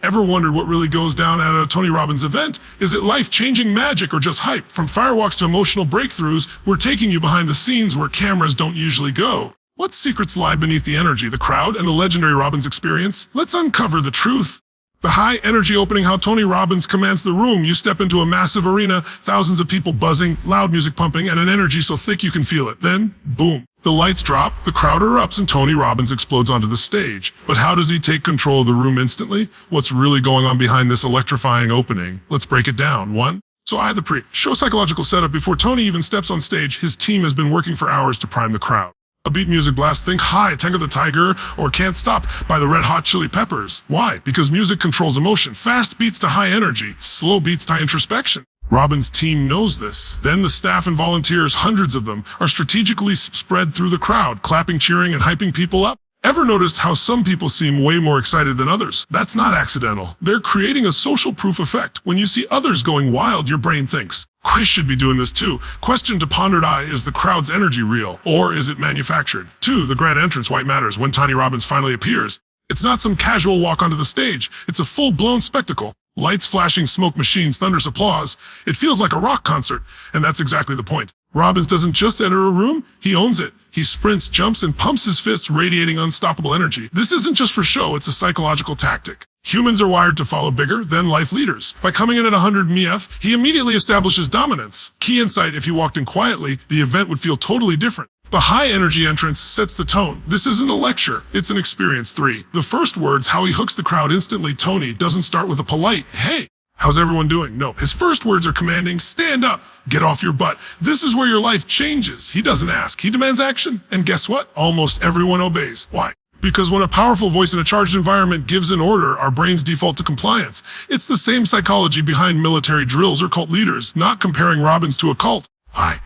Ever wondered what really goes down at a Tony Robbins event? Is it life-changing magic or just hype? From firewalks to emotional breakthroughs, we're taking you behind the scenes where cameras don't usually go. What secrets lie beneath the energy, the crowd, and the legendary Robbins experience? Let's uncover the truth. The high-energy opening, how Tony Robbins commands the room. You step into a massive arena, thousands of people buzzing, loud music pumping, and an energy so thick you can feel it. Then, boom. The lights drop, the crowd erupts, and Tony Robbins explodes onto the stage. But how does he take control of the room instantly? What's really going on behind this electrifying opening? Let's break it down. 1. So the pre-show psychological setup. Before Tony even steps on stage, his team has been working for hours to prime the crowd. A beat music blast, think High, Tango the Tiger, or Can't Stop by the Red Hot Chili Peppers. Why? Because music controls emotion. Fast beats to high energy, slow beats to introspection. Robbins' team knows this. Then the staff and volunteers, hundreds of them, are strategically spread through the crowd, clapping, cheering, and hyping people up. Ever noticed how some people seem way more excited than others? That's not accidental. They're creating a social proof effect. When you see others going wild, your brain thinks, Quiz should be doing this too. Question to pondered eye, is the crowd's energy real, or is it manufactured? 2. The grand entrance, why it matters. When Tony Robbins finally appears, it's not some casual walk onto the stage. It's a full-blown spectacle. Lights flashing, smoke machines, thunderous applause. It feels like a rock concert, and that's exactly the point. Robbins doesn't just enter a room, he owns it. He sprints, jumps, and pumps his fists, radiating unstoppable energy. This isn't just for show, it's a psychological tactic. Humans are wired to follow bigger than life leaders. By coming in at 100 mf, he immediately establishes dominance. Key insight, if he walked in quietly, the event would feel totally different. The high-energy entrance sets the tone. This isn't a lecture, it's an experience. 3. The first words, how he hooks the crowd instantly. Tony doesn't start with a polite, hey, how's everyone doing? No, his first words are commanding, stand up, get off your butt. This is where your life changes. He doesn't ask, he demands action. And guess what? Almost everyone obeys. Why? Because when a powerful voice in a charged environment gives an order, our brains default to compliance. It's the same psychology behind military drills or cult leaders, not comparing Robbins to a cult.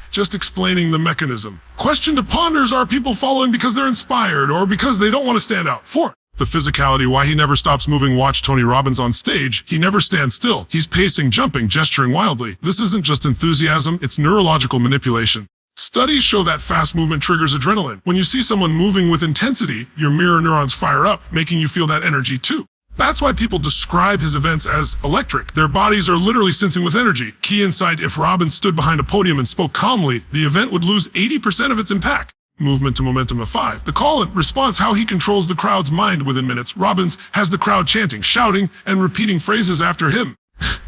Just explaining the mechanism. Question to ponders, are people following because they're inspired or because they don't want to stand out? 4. The physicality, why he never stops moving. Watch Tony Robbins on stage. He never stands still. He's pacing, jumping, gesturing wildly. This isn't just enthusiasm, it's neurological manipulation. Studies show that fast movement triggers adrenaline. When you see someone moving with intensity, your mirror neurons fire up, making you feel that energy too. That's why people describe his events as electric. Their bodies are literally sensing with energy. Key insight, if Robbins stood behind a podium and spoke calmly, the event would lose 80% of its impact. Movement to momentum of 5. The call and response, how he controls the crowd's mind within minutes. Robbins has the crowd chanting, shouting, and repeating phrases after him.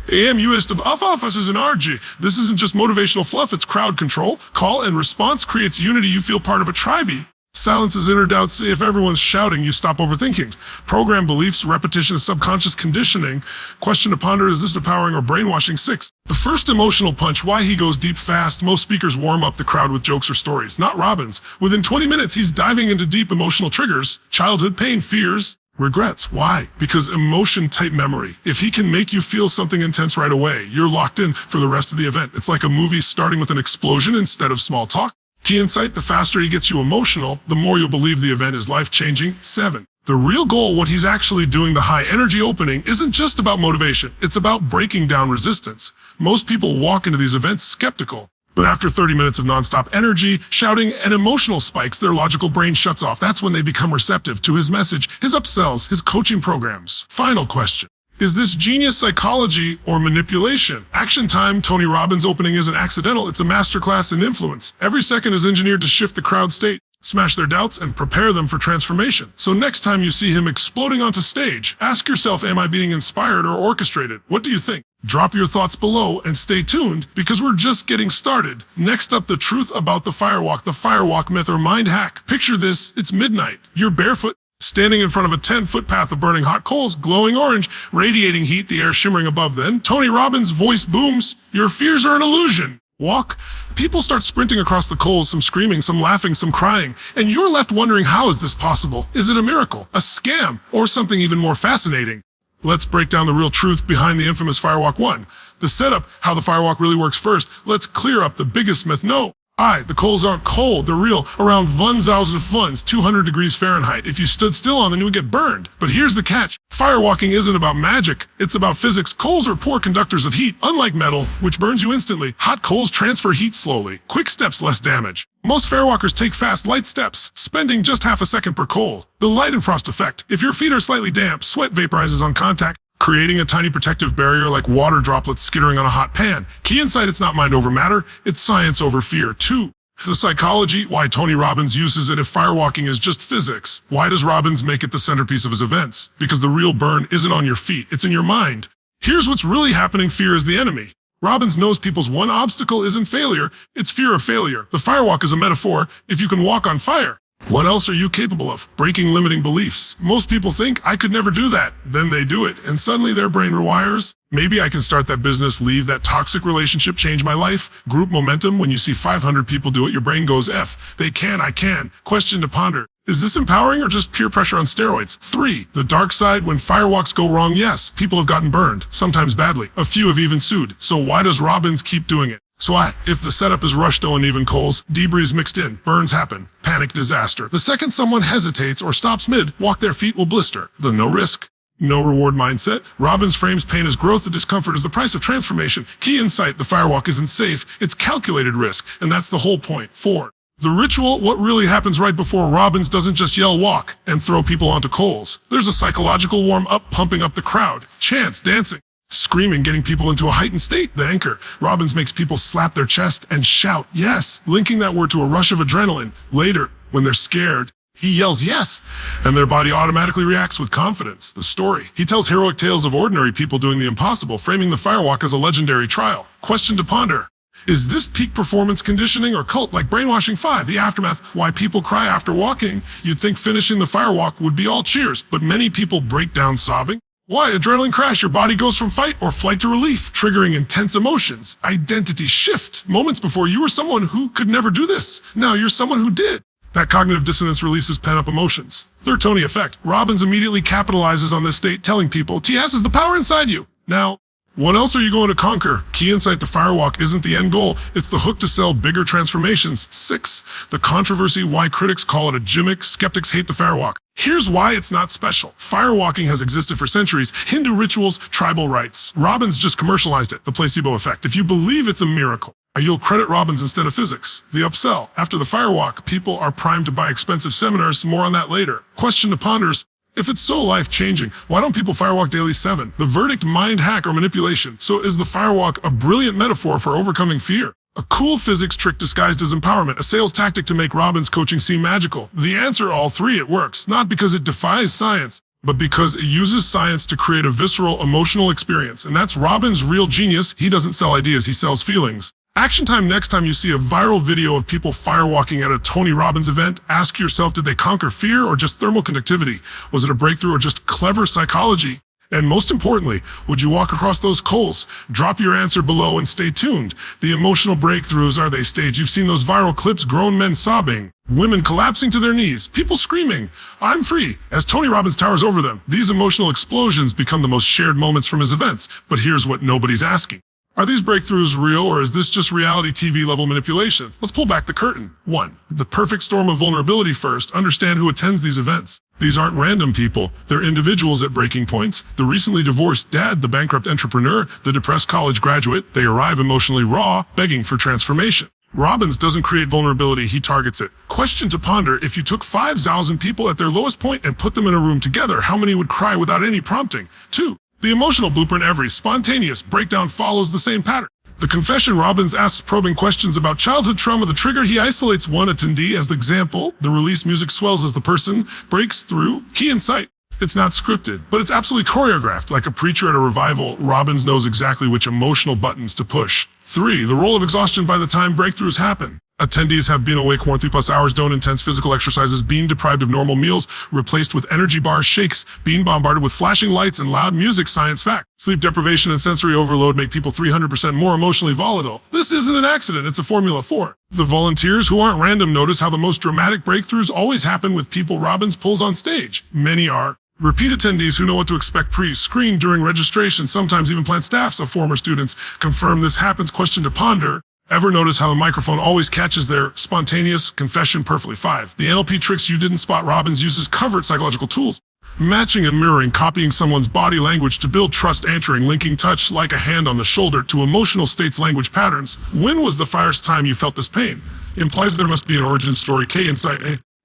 AMUS to office is an RG. This isn't just motivational fluff, it's crowd control. Call and response creates unity, you feel part of a tribe. Silences inner doubts. If everyone's shouting, you stop overthinking. Program beliefs, repetition is subconscious conditioning. Question to ponder, is this empowering or brainwashing? 6. The first emotional punch, why he goes deep fast. Most speakers warm up the crowd with jokes or stories. Not Robbins. Within 20 minutes, he's diving into deep emotional triggers, childhood pain, fears, regrets. Why? Because emotion-type memory. If he can make you feel something intense right away, you're locked in for the rest of the event. It's like a movie starting with an explosion instead of small talk. Key insight, the faster he gets you emotional, the more you'll believe the event is life-changing. 7. The real goal, what he's actually doing, the high-energy opening, isn't just about motivation. It's about breaking down resistance. Most people walk into these events skeptical. But after 30 minutes of nonstop energy, shouting, and emotional spikes, their logical brain shuts off. That's when they become receptive to his message, his upsells, his coaching programs. Final question. Is this genius psychology or manipulation? Action time, Tony Robbins' opening isn't accidental, it's a masterclass in influence. Every second is engineered to shift the crowd state, smash their doubts, and prepare them for transformation. So next time you see him exploding onto stage, ask yourself, am I being inspired or orchestrated? What do you think? Drop your thoughts below and stay tuned, because we're just getting started. Next up, the truth about the firewalk myth or mind hack. Picture this, it's midnight, you're barefoot, standing in front of a 10-foot path of burning hot coals, glowing orange, radiating heat, the air shimmering above. Then Tony Robbins' voice booms, your fears are an illusion. Walk. People start sprinting across the coals, some screaming, some laughing, some crying, and you're left wondering, how is this possible? Is it a miracle, a scam, or something even more fascinating? Let's break down the real truth behind the infamous Firewalk 1. The setup, how the firewalk really works first. Let's clear up the biggest myth. No, the coals aren't cold, they're real. Around 1,000 Funs, 200 degrees Fahrenheit. If you stood still on them, you would get burned. But here's the catch. Firewalking isn't about magic, it's about physics. Coals are poor conductors of heat. Unlike metal, which burns you instantly, hot coals transfer heat slowly. Quick steps, less damage. Most firewalkers take fast, light steps, spending just half a second per coal. The light and frost effect. If your feet are slightly damp, sweat vaporizes on contact, creating a tiny protective barrier like water droplets skittering on a hot pan. Key insight, it's not mind over matter, it's science over fear. 2. The psychology, why Tony Robbins uses it if firewalking is just physics. Why does Robbins make it the centerpiece of his events? Because the real burn isn't on your feet, it's in your mind. Here's what's really happening: fear is the enemy. Robbins knows people's one obstacle isn't failure, it's fear of failure. The firewalk is a metaphor. If you can walk on fire, what else are you capable of? Breaking limiting beliefs. Most people think, I could never do that. Then they do it, and suddenly their brain rewires. Maybe I can start that business, leave that toxic relationship, change my life. Group momentum, when you see 500 people do it, your brain goes, F, they can, I can. Question to ponder. Is this empowering or just peer pressure on steroids? 3. The dark side, when firewalks go wrong, yes, people have gotten burned, sometimes badly. A few have even sued. So why does Robbins keep doing it? So if the setup is rushed to uneven coals, debris mixed in, burns happen, panic, disaster. The second someone hesitates or stops mid, walk their feet will blister. The no risk, no reward mindset. Robbins frames pain as growth and discomfort as the price of transformation. Key insight, the firewalk isn't safe, it's calculated risk, and that's the whole point. 4. The ritual, what really happens right before Robbins doesn't just yell walk and throw people onto coals. There's a psychological warm-up, pumping up the crowd, chants, dancing, screaming, getting people into a heightened state. The anchor. Robbins makes people slap their chest and shout, yes, linking that word to a rush of adrenaline. Later, when they're scared, he yells yes, and their body automatically reacts with confidence. The story. He tells heroic tales of ordinary people doing the impossible, framing the firewalk as a legendary trial. Question to ponder. Is this peak performance conditioning or cult like brainwashing? 5. The aftermath. Why people cry after walking. You'd think finishing the firewalk would be all cheers, but many people break down sobbing. Why? Adrenaline crash. Your body goes from fight or flight to relief, triggering intense emotions. Identity shift. Moments before you were someone who could never do this. Now you're someone who did. That cognitive dissonance releases pent-up emotions. Third Tony effect. Robbins immediately capitalizes on this state, telling people, TS is the power inside you. Now, what else are you going to conquer? Key insight, the firewalk isn't the end goal. It's the hook to sell bigger transformations. 6. The controversy, why critics call it a gimmick, skeptics hate the firewalk. Here's why it's not special. Firewalking has existed for centuries. Hindu rituals, tribal rites. Robbins just commercialized it, the placebo effect. If you believe it's a miracle, you'll credit Robbins instead of physics. The upsell. After the firewalk, people are primed to buy expensive seminars. More on that later. Question to ponders. If it's so life-changing, why don't people firewalk daily? 7. The verdict, mind hack or manipulation. So is the firewalk a brilliant metaphor for overcoming fear? A cool physics trick disguised as empowerment, a sales tactic to make Robbins' coaching seem magical? The answer, all 3, it works. Not because it defies science, but because it uses science to create a visceral, emotional experience. And that's Robbins' real genius. He doesn't sell ideas, he sells feelings. Action time. Next time you see a viral video of people firewalking at a Tony Robbins event, ask yourself, did they conquer fear or just thermal conductivity? Was it a breakthrough or just clever psychology? And most importantly, would you walk across those coals? Drop your answer below and stay tuned. The emotional breakthroughs, are they staged? You've seen those viral clips, grown men sobbing, women collapsing to their knees, people screaming, I'm free, as Tony Robbins towers over them. These emotional explosions become the most shared moments from his events. But here's what nobody's asking. Are these breakthroughs real, or is this just reality TV level manipulation? Let's pull back the curtain. 1. The perfect storm of vulnerability. First, understand who attends these events. These aren't random people. They're individuals at breaking points. The recently divorced dad, the bankrupt entrepreneur, the depressed college graduate. They arrive emotionally raw, begging for transformation. Robbins doesn't create vulnerability, he targets it. Question to ponder, if you took 5,000 people at their lowest point and put them in a room together, how many would cry without any prompting? 2. The emotional blueprint. Every spontaneous breakdown follows the same pattern. The confession. Robbins asks probing questions about childhood trauma. The trigger. He isolates one attendee as the example. The release. Music swells as the person breaks through. Key insight. It's not scripted, but it's absolutely choreographed. Like a preacher at a revival, Robbins knows exactly which emotional buttons to push. 3. The role of exhaustion. By the time breakthroughs happen, attendees have been awake more than 3+ hours, done intense physical exercises, being deprived of normal meals, replaced with energy bars, shakes, being bombarded with flashing lights and loud music. Science fact. Sleep deprivation and sensory overload make people 300% more emotionally volatile. This isn't an accident, it's a formula. 4. The volunteers, who aren't random. Notice how the most dramatic breakthroughs always happen with people Robbins pulls on stage. Many are repeat attendees who know what to expect pre-screen, during registration, sometimes even plant staffs of former students confirm this happens. Question to ponder. Ever notice how the microphone always catches their spontaneous confession perfectly? 5. The NLP tricks you didn't spot. Robbins uses covert psychological tools. Matching and mirroring, copying someone's body language to build trust, anchoring, linking touch like a hand on the shoulder to emotional states, language patterns. When was the first time you felt this pain? Implies there must be an origin story. K insight.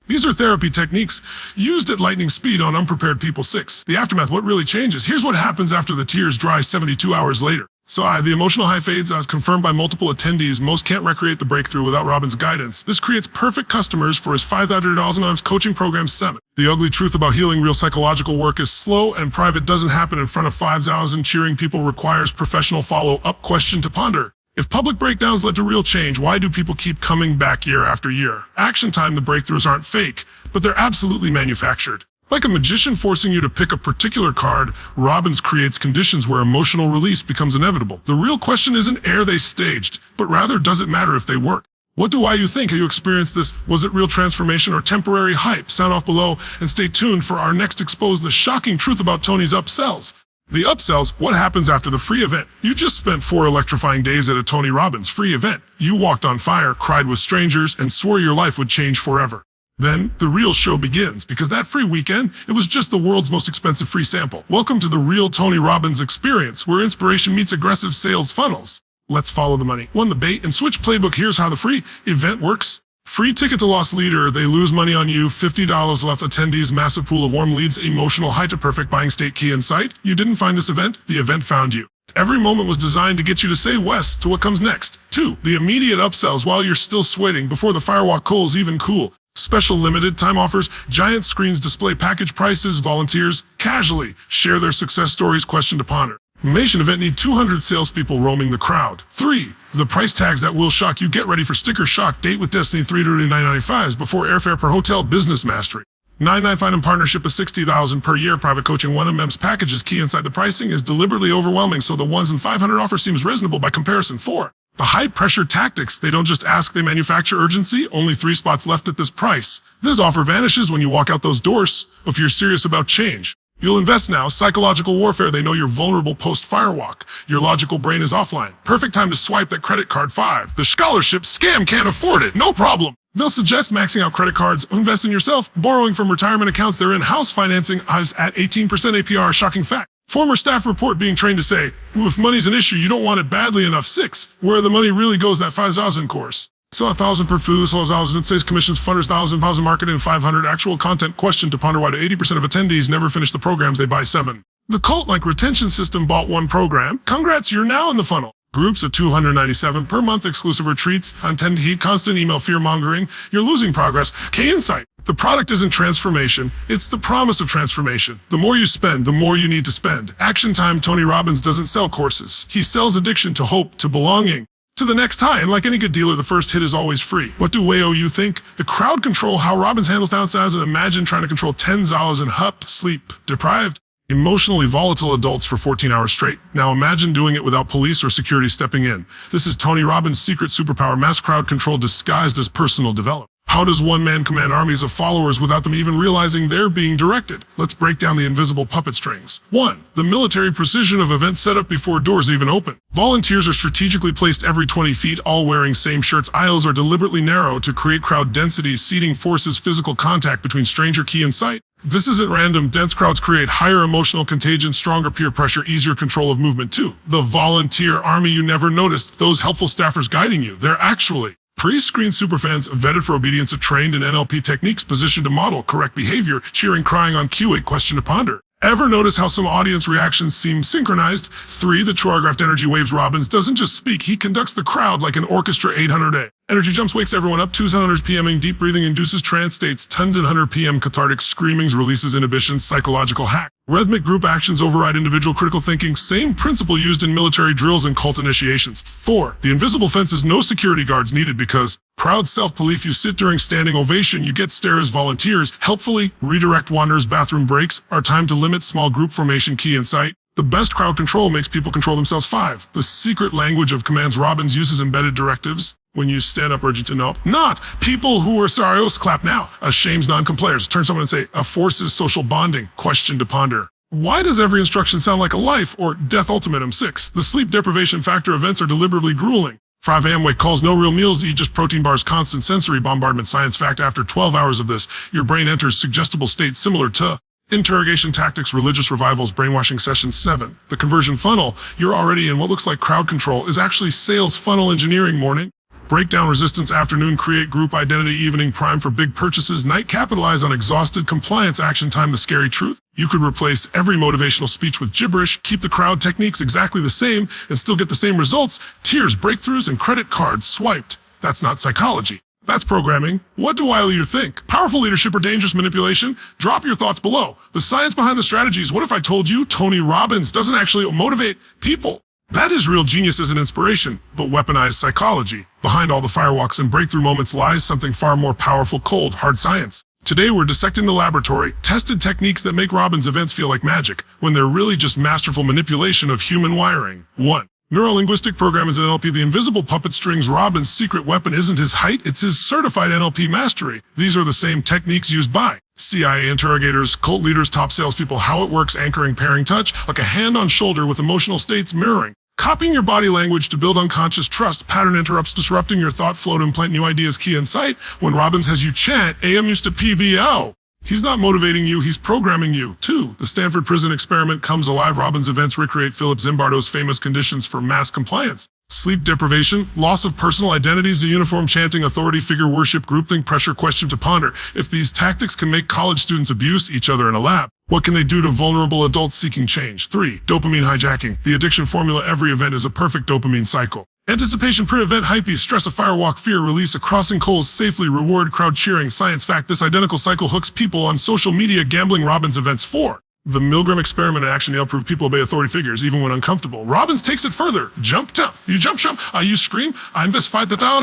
These are therapy techniques used at lightning speed on unprepared people. 6. The aftermath, what really changes? Here's what happens after the tears dry 72 hours later. So the emotional high fades, as confirmed by multiple attendees. Most can't recreate the breakthrough without Robbins' guidance. This creates perfect customers for his $500 coaching program 7. The ugly truth about healing, real psychological work is slow and private, doesn't happen in front of 5,000 cheering people, requires professional follow-up. Question to ponder. If public breakdowns led to real change, why do people keep coming back year after year? Action time, the breakthroughs aren't fake, but they're absolutely manufactured. Like a magician forcing you to pick a particular card, Robbins creates conditions where emotional release becomes inevitable. The real question isn't are they staged, but rather does it matter if they work? What do you think? Have you experienced this? Was it real transformation or temporary hype? Sound off below and stay tuned for our next expose the shocking truth about Tony's upsells. The upsells, what happens after the free event? You just spent 4 electrifying days at a Tony Robbins free event. You walked on fire, cried with strangers, and swore your life would change forever. Then, the real show begins, because that free weekend, it was just the world's most expensive free sample. Welcome to the real Tony Robbins experience, where inspiration meets aggressive sales funnels. Let's follow the money. 1. The bait and switch playbook. Here's how the free event works. Free ticket to loss leader. They lose money on you. $50 left. Attendees. Massive pool of warm leads. Emotional high to perfect buying state. Key insight. You didn't find this event. The event found you. Every moment was designed to get you to say west to what comes next. 2. The immediate upsells while you're still sweating before the firewalk coals even cool. Special limited time offers, giant screens display package prices, volunteers casually share their success stories. Question to ponder. Nation event need 200 salespeople roaming the crowd. 3. The price tags that will shock you. Get ready for sticker shock. Date with Destiny $339.95 before airfare per hotel. Business mastery. 995 in partnership of $60,000 per year. Private coaching 1 MM's packages. Key inside the pricing is deliberately overwhelming, so the 1s and 500 offer seems reasonable by comparison. 4. The high-pressure tactics. They don't just ask, they manufacture urgency. Only 3 spots left at this price. This offer vanishes when you walk out those doors. If you're serious about change, you'll invest now. Psychological warfare. They know you're vulnerable post-firewalk. Your logical brain is offline. Perfect time to swipe that credit card. 5. The scholarship scam. Can't afford it. No problem. They'll suggest maxing out credit cards, invest in yourself, borrowing from retirement accounts. They're in-house financing is at 18% APR. Shocking fact. Former staff report being trained to say, if money's an issue, you don't want it badly enough. 6. Where the money really goes, that 5,000 course. So 1,000 per food, so 1,000 it says commissions, funders, 1,000 marketing, 500 actual content. Question to ponder. Why do 80% of attendees never finish the programs they buy? 7. The cult-like retention system bought 1 program. Congrats, you're now in the funnel. Groups at $297 per month, exclusive retreats, untended heat, constant email fear-mongering. You're losing progress. K-Insight. The product isn't transformation, it's the promise of transformation. The more you spend, the more you need to spend. Action time. Tony Robbins doesn't sell courses. He sells addiction to hope, to belonging, to the next high. And like any good dealer, the first hit is always free. What do you think? The crowd control, how Robbins handles downsides, and imagine trying to control $10 in HUP, sleep deprived, emotionally volatile adults for 14 hours straight. Now imagine doing it without police or security stepping in. This is Tony Robbins' secret superpower, mass crowd control disguised as personal development. How does one man command armies of followers without them even realizing they're being directed? Let's break down the invisible puppet strings. 1. The military precision of events set up before doors even open. Volunteers are strategically placed every 20 feet, all wearing same shirts. Aisles are deliberately narrow to create crowd density. Seating forces physical contact between stranger. Key insight. This isn't random. Dense crowds create higher emotional contagion, stronger peer pressure, easier control of movement. 2. The volunteer army you never noticed. Those helpful staffers guiding you. They're actually pre-screened superfans, vetted for obedience, trained in NLP techniques, positioned to model correct behavior, cheering, crying on cue. A question to ponder. Ever notice how some audience reactions seem synchronized? 3. The choreographed energy waves. Robbins doesn't just speak, he conducts the crowd like an orchestra. 800A. Energy jumps wakes everyone up. 200 PMing, deep breathing induces trance states. 100 PM cathartic screamings releases inhibitions. Psychological hack. Rhythmic group actions override individual critical thinking. Same principle used in military drills and cult initiations. 4. The invisible fence is no security guards needed because crowd self-belief. You sit during standing ovation, you get stares. Volunteers helpfully redirect wanderers. Bathroom breaks are time to limit small group formation. Key insight. The best crowd control makes people control themselves. 5. The secret language of commands. Robbins uses embedded directives. When you stand up urgent to know, not people who are sorry, clap now. A shames non-complayers. Turn someone and say, a forces social bonding. Question to ponder. Why does every instruction sound like a life or death ultimatum? 6. The sleep deprivation factor. Events are deliberately grueling. 5 a.m. wake calls, no real meals, eat just protein bars, constant sensory bombardment. Science fact. After 12 hours of this, your brain enters suggestible state similar to interrogation tactics, religious revivals, brainwashing sessions. 7. The conversion funnel. You're already in what looks like crowd control is actually sales funnel engineering. Morning. Break down resistance afternoon, create group identity evening, prime for big purchases, night capitalize on exhausted compliance, action time, the scary truth. You could replace every motivational speech with gibberish, keep the crowd techniques exactly the same, and still get the same results. Tears, breakthroughs, and credit cards swiped. That's not psychology. That's programming. What do I leader think? Powerful leadership or dangerous manipulation? Drop your thoughts below. The science behind the strategies. What if I told you Tony Robbins doesn't actually motivate people? That is real genius as an inspiration, but weaponized psychology. Behind all the firewalks and breakthrough moments lies something far more powerful, cold, hard science. Today we're dissecting the laboratory, tested techniques that make Robbins events feel like magic, when they're really just masterful manipulation of human wiring. 1. Neuro-linguistic programs in NLP. The invisible puppet strings. Robbins' secret weapon isn't his height, it's his certified NLP mastery. These are the same techniques used by CIA interrogators, cult leaders, top salespeople. How it works: anchoring, pairing, touch, like a hand on shoulder with emotional states, mirroring. Copying your body language to build unconscious trust. Pattern interrupts, disrupting your thought flow to implant new ideas. Key insight: when Robbins has you chant AM used to PBO, he's not motivating you, he's programming you. 2. The Stanford prison experiment comes alive. Robbins events recreate Philip Zimbardo's famous conditions for mass compliance. Sleep deprivation, loss of personal identities, the uniform chanting, authority figure worship, groupthink, pressure. Question to ponder: if these tactics can make college students abuse each other in a lab, what can they do to vulnerable adults seeking change? 3. Dopamine hijacking, the addiction formula. Every event is a perfect dopamine cycle. Anticipation, pre-event hype, stress, a firewalk, fear, release, a crossing coals, safely, reward, crowd cheering. Science fact: this identical cycle hooks people on social media. Gambling. Robbins events. 4. The Milgram experiment in action. They'll prove people obey authority figures even when uncomfortable. Robbins takes it further. Jump, jump. You jump, jump. You scream. I invest fight the down.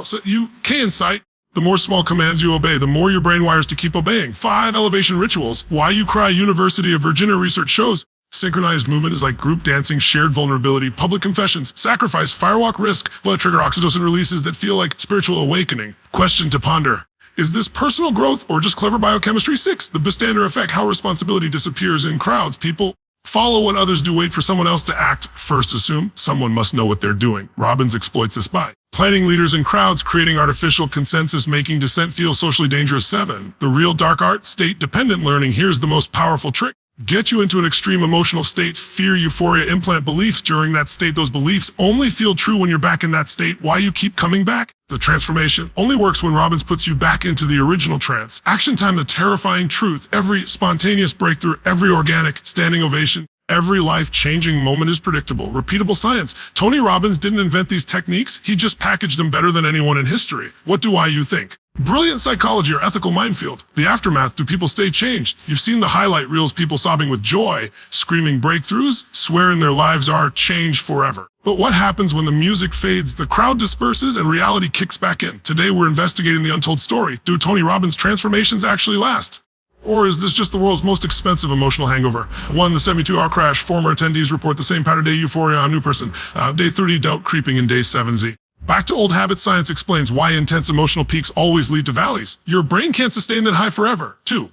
So you can sight. The more small commands you obey, the more your brain wires to keep obeying. 5. Elevation rituals. Why you cry. University of Virginia research shows synchronized movement is like group dancing, shared vulnerability, public confessions, sacrifice, firewalk, risk, blood trigger, oxytocin releases that feel like spiritual awakening. Question to ponder: is this personal growth or just clever biochemistry? 6. The bystander effect, how responsibility disappears in crowds. People follow what others do, wait for someone else to act. First assume someone must know what they're doing. Robbins exploits this by planting leaders in crowds, creating artificial consensus, making dissent feel socially dangerous. 7. The real dark art, state-dependent learning. Here's the most powerful trick: get you into an extreme emotional state, fear, euphoria, implant beliefs during that state. Those beliefs only feel true when you're back in that state. Why you keep coming back? The transformation only works when Robbins puts you back into the original trance. Action time, the terrifying truth. Every spontaneous breakthrough, every organic standing ovation, every life-changing moment is predictable. Repeatable science. Tony Robbins didn't invent these techniques, he just packaged them better than anyone in history. What do you think? Brilliant psychology or ethical minefield? The aftermath, do people stay changed? You've seen the highlight reels, people sobbing with joy, screaming breakthroughs, swearing their lives are changed forever. But what happens when the music fades, the crowd disperses, and reality kicks back in? Today we're investigating the untold story. Do Tony Robbins' transformations actually last? Or is this just the world's most expensive emotional hangover? 1. The 72-hour crash. Former attendees report the same pattern. Day euphoria, I'm new person. Day 30, doubt creeping in day 7Z. Back to old habits. Science explains why intense emotional peaks always lead to valleys. Your brain can't sustain that high forever. 2.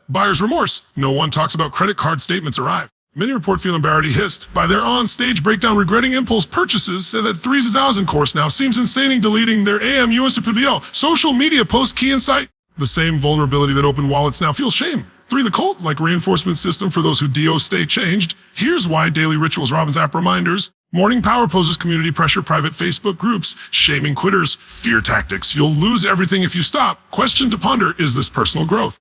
Buyer's remorse. No one talks about credit card statements arrive. Many report feeling embarrassed, hissed by their on-stage breakdown, regretting impulse purchases, say that 3,000 course now seems insane, deleting their AM US to PBL. Social media post key insight. The same vulnerability that open wallets now feel shame. 3. The cult, like reinforcement system for those who stay changed. Here's why: daily rituals, Robbins app reminders, morning power poses, community pressure, private Facebook groups, shaming quitters, fear tactics. You'll lose everything if you stop. Question to ponder: is this personal growth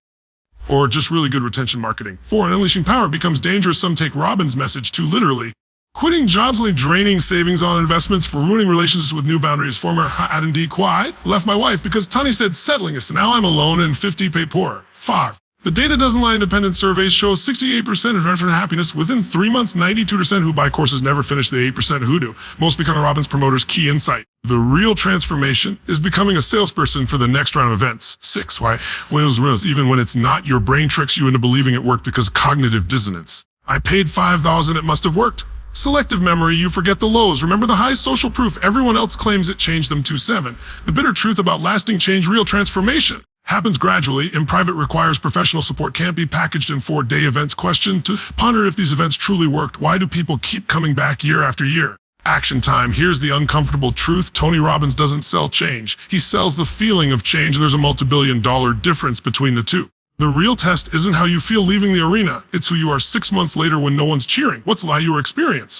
or just really good retention marketing? 4. Unleashing power becomes dangerous. Some take Robbins' message too literally. Quitting jobs, draining savings on investments, for ruining relationships with new boundaries. Former Adandi Kwai left my wife because Tani said settling us. Now I'm alone and 50 pay poor. 5. The data doesn't lie. Independent surveys show 68% of return happiness within 3 months. 92% who buy courses never finish. The 8% who do. Most become Robbins promoters. Key insight: the real transformation is becoming a salesperson for the next round of events. 6. Why whales even when it's not. Your brain tricks you into believing it worked because cognitive dissonance. I paid $5,000, it must have worked. Selective memory, you forget the lows. Remember the highs. Social proof, everyone else claims it changed them. 7. The bitter truth about lasting change. Real transformation happens gradually. In private, requires professional support, can't be packaged in 4-day events. Question to ponder: if these events truly worked, why do people keep coming back year after year? Action time. Here's the uncomfortable truth: Tony Robbins doesn't sell change. He sells the feeling of change. There's a multi-billion-dollar difference between the two. The real test isn't how you feel leaving the arena. It's who you are 6 months later when no one's cheering. What's your experience?